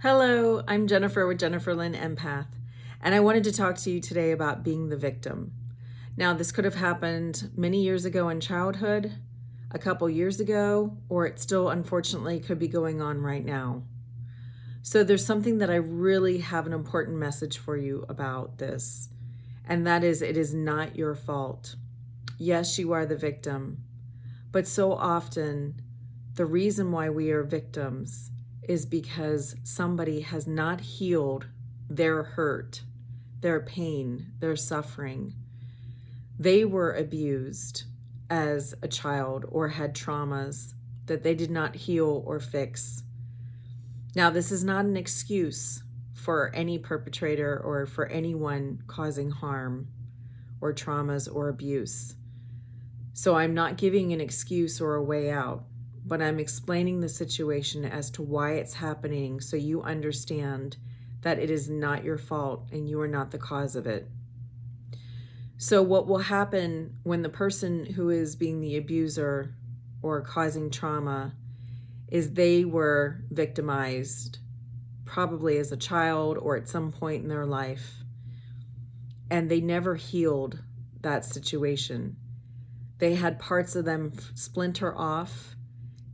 Hello, I'm Jennifer with Jennifer Lynn Empath, and I wanted to talk to you today about being the victim. Now, this could have happened many years ago in childhood, a couple years ago, or it still unfortunately could be going on right now. So there's something that I really have an important message for you about this, and that is it is not your fault. Yes, you are the victim, but so often the reason why we are victims is because somebody has not healed their hurt, their pain, their suffering. They were abused as a child or had traumas that they did not heal or fix. Now, this is not an excuse for any perpetrator or for anyone causing harm or traumas or abuse. So I'm not giving an excuse or a way out, but I'm explaining the situation as to why it's happening so you understand that it is not your fault and you are not the cause of it. So what will happen when the person who is being the abuser or causing trauma is they were victimized, probably as a child or at some point in their life, and they never healed that situation. They had parts of them splinter off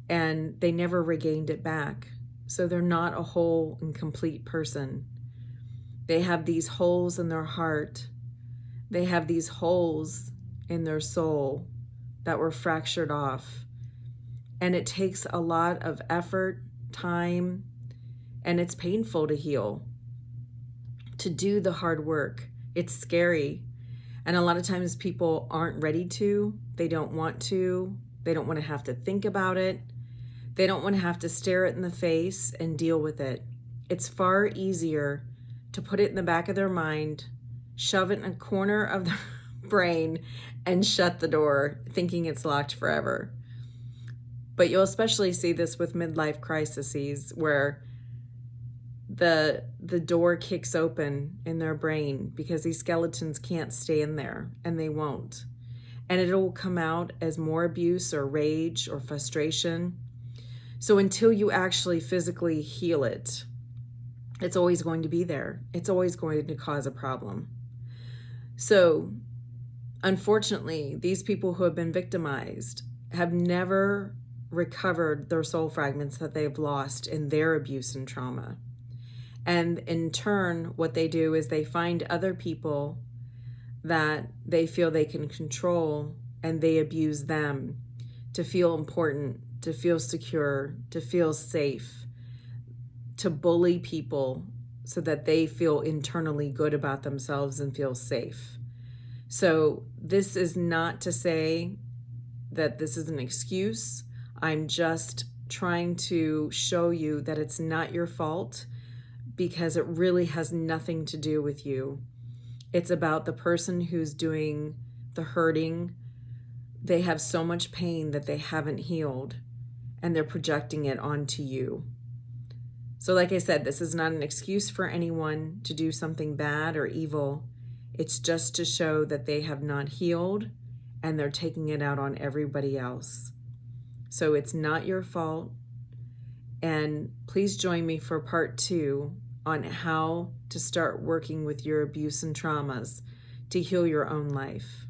and they never regained it back. So they're not a whole and complete person. They have these holes in their heart. They have these holes in their soul that were fractured off. And it takes a lot of effort, time, and it's painful to heal, to do the hard work. It's scary. And a lot of times people aren't ready to, they don't want to have to think about it. They don't want to have to stare it in the face and deal with it. It's far easier to put it in the back of their mind, shove it in a corner of their brain, and shut the door, thinking it's locked forever. But you'll especially see this with midlife crises where the door kicks open in their brain because these skeletons can't stay in there, and they won't. And it'll come out as more abuse or rage or frustration. So until you actually physically heal it, it's always going to be there. It's always going to cause a problem. So unfortunately, these people who have been victimized have never recovered their soul fragments that they've lost in their abuse and trauma. And in turn, what they do is they find other people that they feel they can control and they abuse them to feel important, to feel secure, to feel safe, to bully people so that they feel internally good about themselves and feel safe. So this is not to say that this is an excuse. I'm just trying to show you that it's not your fault because it really has nothing to do with you. It's about the person who's doing the hurting. They have so much pain that they haven't healed, and they're projecting it onto you. So like I said, this is not an excuse for anyone to do something bad or evil. It's just to show that they have not healed and they're taking it out on everybody else. So it's not your fault. And please join me for part 2 on how to start working with your abuse and traumas to heal your own life.